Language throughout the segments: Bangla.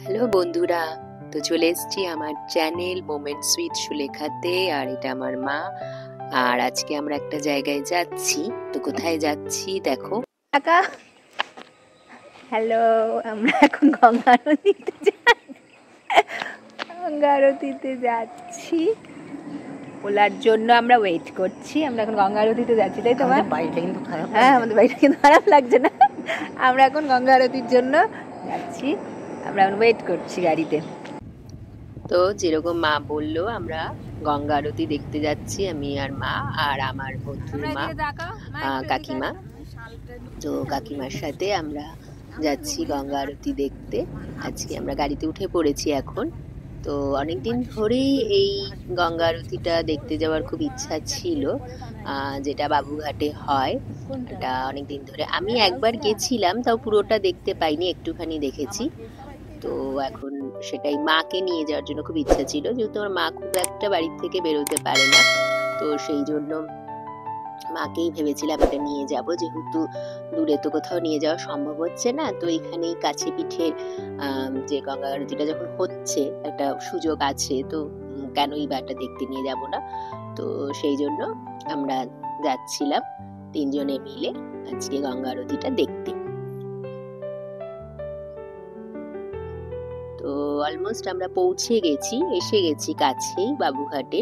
হ্যালো বন্ধুরা, তো চলে এসেছি আমার চ্যানেল মোমেন্টস উইথ সুলেখাতে। আর এটা আমার মা। আর আজকে আমরা একটা জায়গায় যাচ্ছি। তো কোথায় যাচ্ছি দেখো। কাকা হ্যালো, আমরা এখন গঙ্গা আরতিতে যাচ্ছি। ওলার জন্য আমরা ওয়েট করছি। আমরা এখন গঙ্গা আরতিতে যাচ্ছি, তাই তোমার বাড়িটা কিন্তু খারাপ। হ্যাঁ, আমাদের বাড়িটা কিন্তু খারাপ লাগছে না। আমরা এখন গঙ্গা আরতির জন্য যাচ্ছি। আমরা এখন ওয়েট করছি গাড়িতে। তো যেরকম মা বললো, আমরা গঙ্গা আরতি দেখতে যাচ্ছি, আমি আর মা আর আমার বন্ধুর মা কাকিমা। তো কাকিমার সাথে আমরা যাচ্ছি গঙ্গা আরতি দেখতে। আজকে আমরা গাড়িতে উঠে পড়েছি এখন। তো অনেকদিন ধরেই এই গঙ্গা আরতিটা দেখতে যাওয়ার খুব ইচ্ছা ছিল, যেটা বাবুঘাটে হয়। এটা অনেকদিন ধরে আমি একবার গেছিলাম, তাও পুরোটা দেখতে পাইনি, একটুখানি দেখেছি। তো এখন সেটাই মাকে নিয়ে যাওয়ার জন্য খুব ইচ্ছা ছিল, যেহেতু আমার মা খুব একটা বাড়ির থেকে বেরোতে পারে না। তো সেই জন্য মাকেই ভেবেছিলাম এটা নিয়ে যাব, যেহেতু দূরে তো কোথাও নিয়ে যাওয়া সম্ভব হচ্ছে না। তো এখানেই কাছে পিঠের যে গঙ্গা আরতিটা যখন হচ্ছে, একটা সুযোগ আছে, তো কেনই বা এটা দেখতে নিয়ে যাব না। তো সেই জন্য আমরা যাচ্ছিলাম তিনজনে মিলে আজকে গঙ্গা আরতিটা দেখতে। তো অলমোস্ট আমরা পৌঁছে গেছি, এসে গেছি কাছেই বাবুঘাটে।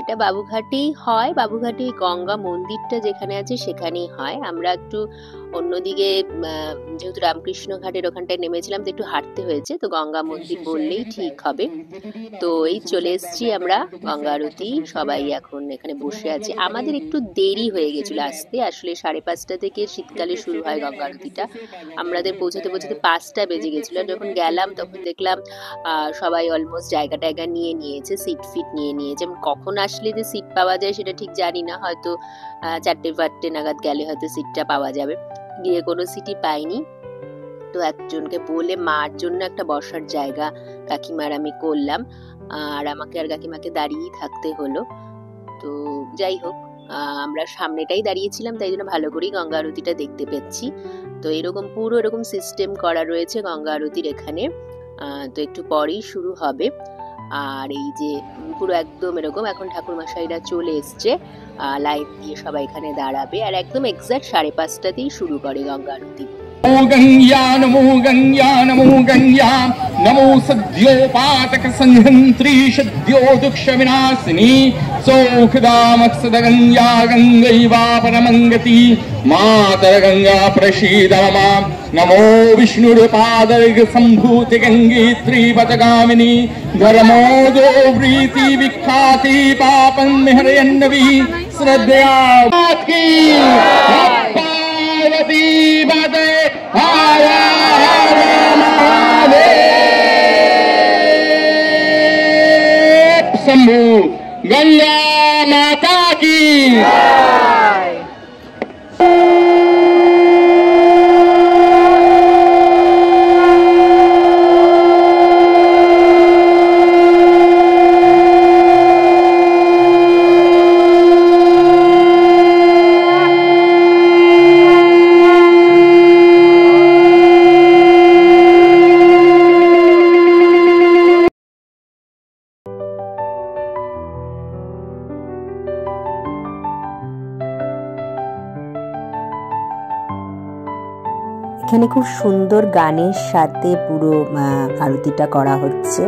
এটা বাবুঘাটেই হয়, বাবুঘাটে গঙ্গা মন্দিরটা যেখানে আছে সেখানেই হয়। আমরা একটু অন্যদিকে, যেহেতু রামকৃষ্ণ ঘাটের ওখানটায় নেমেছিলাম, তো একটু হাঁটতে হয়েছে। তো গঙ্গা মন্দির বললেই ঠিক হবে। তো এই চলে এসেছি আমরা গঙ্গা আরতি, সবাই এখন এখানে বসে আছে। আমাদের একটু দেরি হয়ে গেছিল আসতে, আসলে 5:30 থেকে শীতকালে শুরু হয় গঙ্গা আরতিটা। আমাদের পৌঁছাতে পৌঁছাতে 5টা বেজে গেছিল। যখন গেলাম তখন দেখলাম সবাই অলমোস্ট জায়গা নিয়ে নিয়েছে, সিট ফিট নিয়ে নিয়েছে। কখন আসলে যে সিট পাওয়া যায় সেটা ঠিক জানি না, হয়তো 4টে নাগাদ গেলে হয়তো সিটটা পাওয়া যাবে। গিয়ে কোনো সিটই পাইনি। তো একজনকে বলে মার জন্য একটা বসার জায়গা কাকিমার আমি করলাম, আর আমাকে আর কাকিমাকে দাঁড়িয়েই থাকতে হলো। তো যাই হোক, আমরা সামনেটাই দাঁড়িয়েছিলাম, তাই জন্য ভালো করেই গঙ্গা আরতিটা দেখতে পেয়েছি। তো এরকম পুরো এরকম সিস্টেম করা রয়েছে গঙ্গা আরতির এখানে। তো একটু পরেই শুরু হবে। আর এই যে পুরো একদম এরকম এখন ঠাকুরমশাইরা চলে এসছে, লাইন দিয়ে সবাই এখানে দাঁড়াবে। আর একদম এক্সাক্ট 5:30টাতেই শুরু করে গঙ্গা আরতি। नमो गंगा नमो सद्योपातक संहंत्री सद्यो दुक्ष विनाशिनी सौखदामक्षद गंगा गंगैवा परमंगति मातर गंगा प्रसीद मम नमो विष्णुपादर्ग संभूति गंगे त्रिपथगामिनी धर्मोदो वृत्ति विख्याति पापं हरयन्नवी श्रद्धया की पार्वती बदे हर हर महादेव शंभु गंगा माता की। এখানে খুব সুন্দর গানের সাথে পুরো আরতিটা করা হচ্ছে।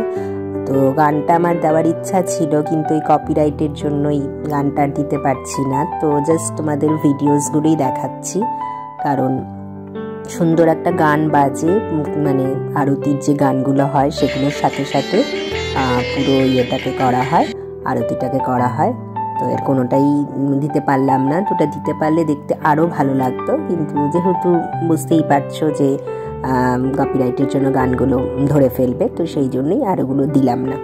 তো গানটা আমার দেওয়ার ইচ্ছা ছিল, কিন্তু এই কপিরাইটের জন্যই গানটা দিতে পারছি না। তো জাস্ট তোমাদের ভিডিওসগুলোই দেখাচ্ছি, কারণ সুন্দর একটা গান বাজে, মানে আরতির যে গানগুলো হয় সেগুলোর সাথে সাথে পুরো ইয়েটাকে করা হয়, আরতিটাকে করা হয়। তো এর কোনোটাই দিতে পারলাম না। তো ওটা দিতে পারলে দেখতে আরও ভালো লাগতো, কিন্তু যেহেতু বুঝতেই পারছো যে কপিরাইটের জন্য গানগুলো ধরে ফেলবে, তো সেই জন্যই আর ওগুলো দিলাম না।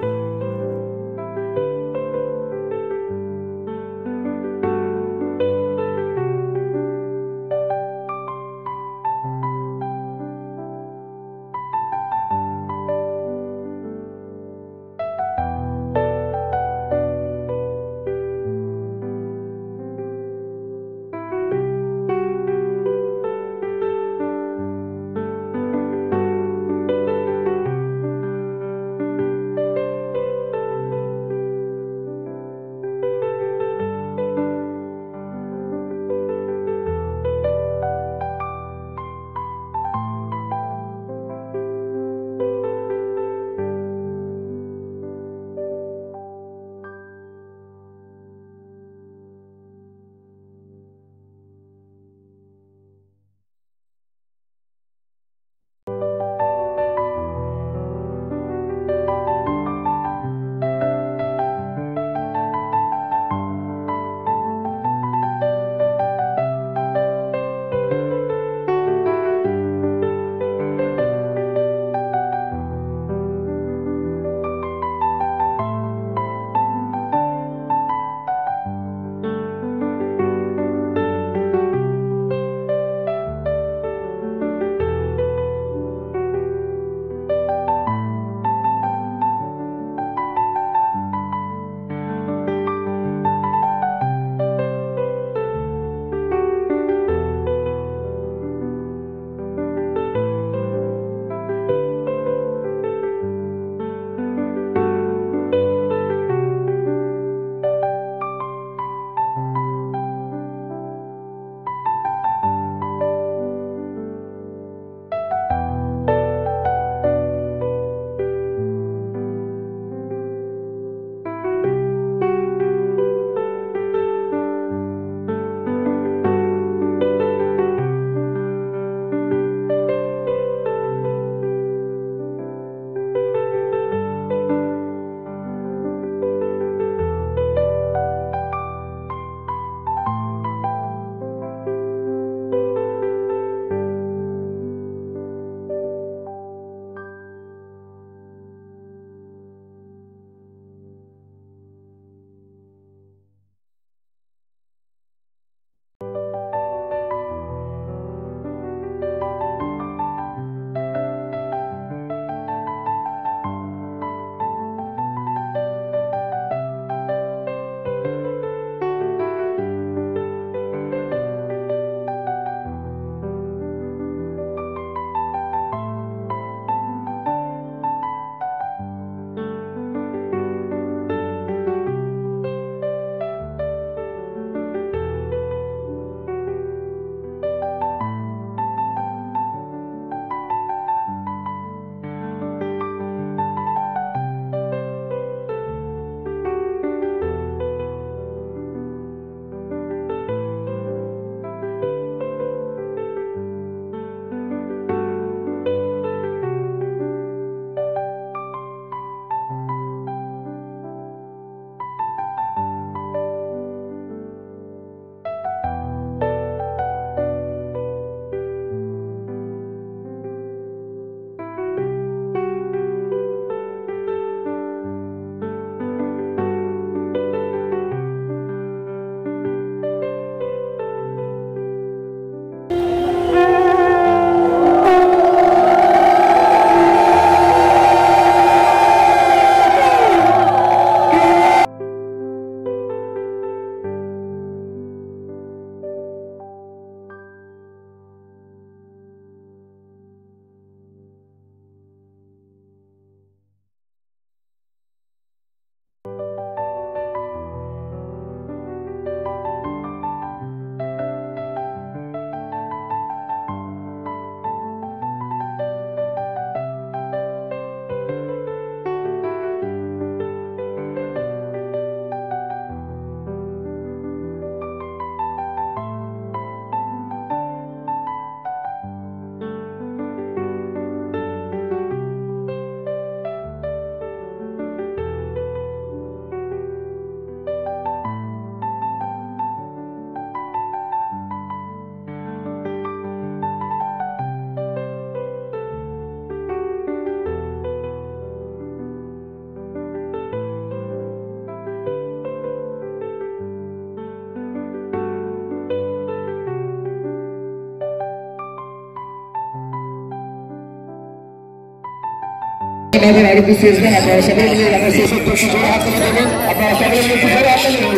আমাদের আরতি শেষ দেন, আপনারা সকলে মিলে গানের শেষে একটু জোরে হাত তুলে দেবেন, আপনারা সকলে মিলে একটু জোরে হাত তুলে দেবেন,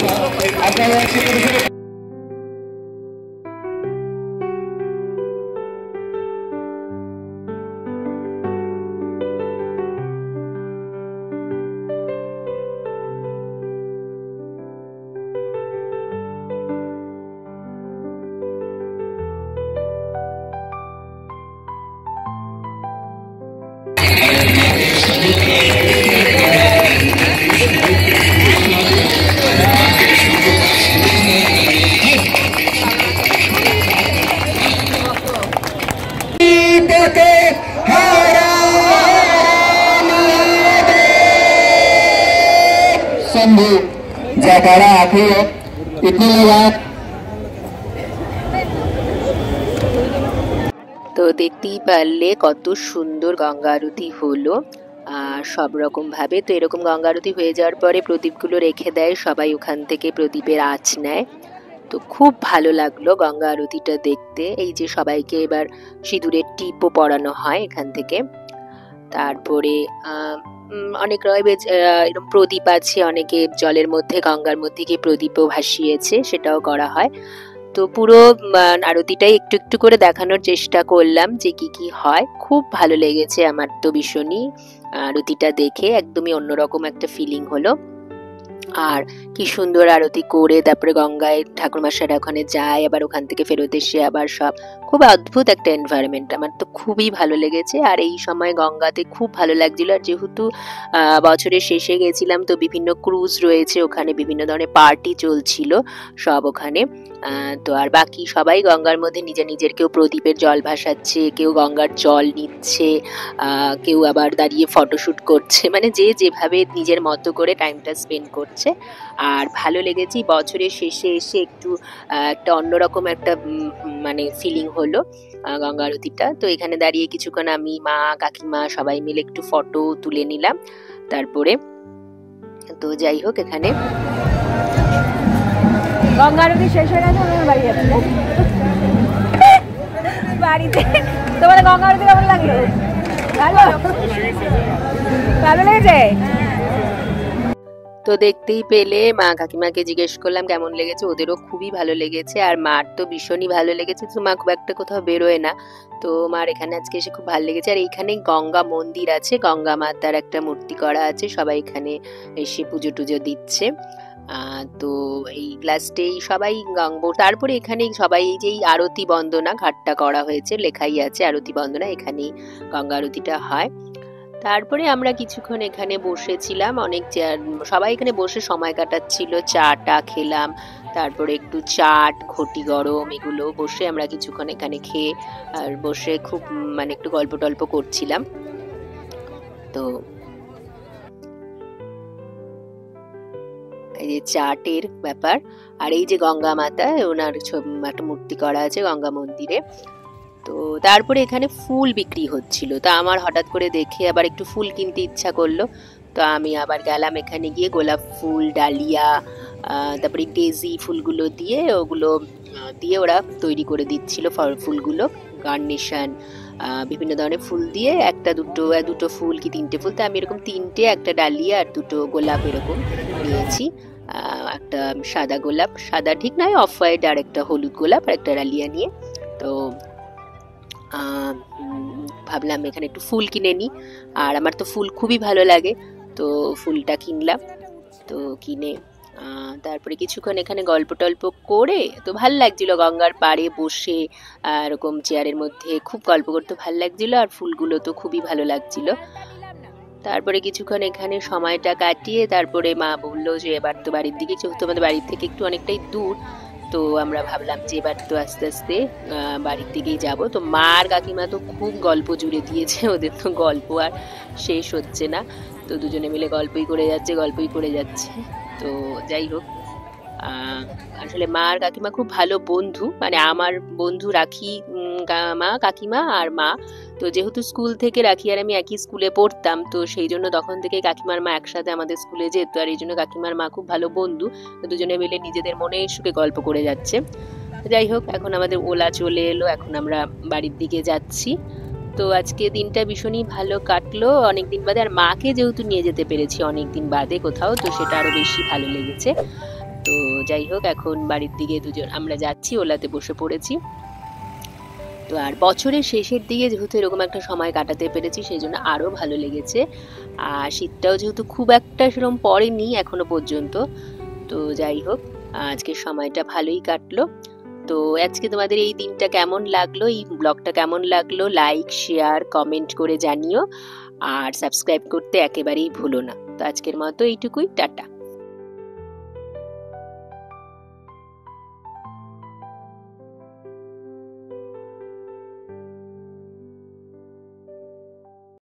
আপনারা शंभू जयकारा आखिर इतने लोग তো দেখতেই পারলে কত সুন্দর গঙ্গা আরতি হলো সব রকম ভাবে। তো এরকম গঙ্গা আরতি হয়ে যাওয়ার পরে প্রদীপগুলো রেখে দেয়, সবাই ওখান থেকে প্রদীপের আঁচ নেয়। তো খুব ভালো লাগলো গঙ্গা আরতিটা দেখতে। এই যে সবাইকে এবার সিঁদুরের টিপও পরানো হয় এখান থেকে। তারপরে অনেক এরকম প্রদীপ আছে, অনেকে জলের মধ্যে গঙ্গার মধ্যে গিয়ে প্রদীপও ভাসিয়েছে, সেটাও করা হয়। তো পুরো আরতিটাই একটু একটু করে দেখানোর চেষ্টা করলাম যে কি কি হয়। খুব ভালো লেগেছে আমার তো ভীষণই আরতিটা দেখে, একদমই অন্যরকম একটা ফিলিং হলো। আর কি সুন্দর আরতি করে তারপরে গঙ্গায় ঠাকুরমশাইরা ওখানে যায়, আবার ওখান থেকে ফেরত এসে আবার সব, খুব অদ্ভুত একটা এনভায়রনমেন্ট, আমার তো খুবই ভালো লেগেছে। আর এই সময় গঙ্গাতে খুব ভালো লাগছিল। আর যেহেতু বছরের শেষে গেছিলাম, তো বিভিন্ন ক্রুজ রয়েছে ওখানে, বিভিন্ন ধরনের পার্টি চলছিল সব ওখানে। তো আর বাকি সবাই গঙ্গার মধ্যে নিজের নিজের, কেউ প্রদীপের জল ভাসাচ্ছে, কেউ গঙ্গার জল নিচ্ছে, কেউ আবার দাঁড়িয়ে ফটোশুট করছে, মানে যে যেভাবে নিজের মতো করে টাইমটা স্পেন্ড করছে। আর ভালো লেগেছে বছরের শেষে এসে একটু একটা অন্যরকম একটা মানে ফিলিং হলো গঙ্গা আরতিটা। তো এখানে দাঁড়িয়ে কিছুক্ষণ আমি, মা, কাকিমা সবাই মিলে একটু ফটো তুলে নিলাম। তারপরে তো যাই হোক, এখানে গঙ্গা আরতি শেষ হয়ে গেছে, আমার বাড়ি যাচ্ছি বাড়িতে। তোমাদের গঙ্গা আরতি কেমন লাগলো? ভালো ভালো লেগেছে? তো দেখতেই পেলে মা কাকিমাকে জিজ্ঞেস করলাম কেমন লেগেছে, ওদেরও খুবই ভালো লেগেছে। আর মার তো ভীষণই ভালো লেগেছে, তো মা খুব একটা কোথাও বেরোয় না, তো মার এখানে আজকে এসে খুব ভালো লেগেছে। আর এইখানে গঙ্গা মন্দির আছে, গঙ্গা মাতার একটা মূর্তি করা আছে, সবাই এখানে এসে পুজো টুজো দিচ্ছে। তো এই লাস্টেই সবাই তারপরে এখানে সবাই এই যে আরতি বন্দনা ঘাটটা করা হয়েছে, লেখাই আছে আরতি বন্দনা, এখানেই গঙ্গা আরতিটা হয়। তারপরে আমরা কিছুক্ষণ এখানে বসেছিলাম, অনেক সবাই এখানে বসে সময় কাটাচ্ছিল, চাটা খেলাম, তারপরে একটু চাট, ঘটি গরম, এগুলো বসে আমরা কিছুক্ষণ এখানে খেয়ে আর বসে খুব মানে একটু গল্প টল্প করছিলাম। তো এই যে চাটের ব্যাপার। আর এই যে গঙ্গা মাতা, ওনার একটা মূর্তি করা আছে গঙ্গা মন্দিরে। তো তারপরে এখানে ফুল বিক্রি হচ্ছিল, তা আমার হঠাৎ করে দেখে আবার একটু ফুল কিনতে ইচ্ছা করলো। তো আমি আবার গেলাম এখানে গিয়ে, গোলাপ ফুল, ডালিয়া, তারপরে ডেজি ফুলগুলো দিয়ে, ওগুলো দিয়ে ওরা তৈরি করে দিচ্ছিল ফুলগুলো, গার্নিশন বিভিন্ন ধরনের ফুল দিয়ে, একটা দুটো ফুল কি তিনটে ফুল, তো আমি এরকম তিনটে, একটা ডালিয়া আর দুটো গোলাপ এরকম নিয়েছি। একটা সাদা গোলাপ, সাদা ঠিক নয়, অফ হোয়াইট, আর একটা হলুদ গোলাপ আর একটা ডালিয়া নিয়ে। তো ভাবলাম এখানে একটু ফুল কিনে নিই, আর আমার তো ফুল খুবই ভালো লাগে, তো ফুলটা কিনলাম। তো কিনে তারপরে কিছুক্ষণ এখানে গল্প টল্প করে, তো ভাল লাগছিল গঙ্গার পাড়ে বসে এরকম চেয়ারের মধ্যে খুব গল্প করতে ভাল লাগছিল, আর ফুলগুলো তো খুবই ভালো লাগছিল। তারপরে কিছুক্ষণ এখানে সময়টা কাটিয়ে তারপরে মা বললো যে এবার তো বাড়ির দিকে, যেহেতু আমাদের বাড়ির থেকে একটু অনেকটাই দূর, তো আমরা ভাবলাম যে এবার তো আস্তে আস্তে বাড়ির দিকেই যাব। তো মা আর কাকিমা তো খুব গল্প জুড়ে দিয়েছে, ওদের তো গল্প আর শেষ হচ্ছে না, তো দুজনে মিলে গল্পই করে যাচ্ছে। তো যাই হোক, আসলে মা আর কাকিমা খুব ভালো বন্ধু, মানে আমার বন্ধু রাখি, মা, কাকিমা আর মা। তো যেহেতু স্কুল থেকে রাখি আর আমি একই স্কুলে পড়তাম, তো সেই জন্য তখন থেকে কাকিমার মা একসাথে আমাদের স্কুলে যেত, আর এই জন্য কাকিমার মা খুব ভালো বন্ধু, দুজনে মিলে নিজেদের মনে সুখে গল্প করে যাচ্ছে। যাই হোক, এখন আমাদের ওলা চলে এলো, এখন আমরা বাড়ির দিকে যাচ্ছি। তো আজকে দিনটা ভীষণই ভালো কাটলো অনেকদিন বাদে, আর মাকে যেহেতু নিয়ে যেতে পেরেছি অনেকদিন বাদে কোথাও, তো সেটা আরো বেশি ভালো লেগেছে। তো যাই হোক, এখন বাড়ির দিকে দুজন আমরা যাচ্ছি, ওলাতে বসে পড়েছি। তো আর বছরের শেষের দিকে যেহেতু এরকম একটা সময় কাটাতে পেরেছি সেই জন্য আরো ভালো লেগেছে। আর শীতটাও যেহেতু খুব একটা সেরকম পড়েনি এখনো পর্যন্ত, তো যাই হোক আজকের সময়টা ভালোই কাটলো। তো আজকে তোমাদের এই দিনটা কেমন লাগলো, এই ব্লগটা কেমন লাগলো, লাইক শেয়ার কমেন্ট করে জানিও, আর সাবস্ক্রাইব করতে একেবারেই ভুলো না। তো আজকের মতো এইটুকুই, টাটা।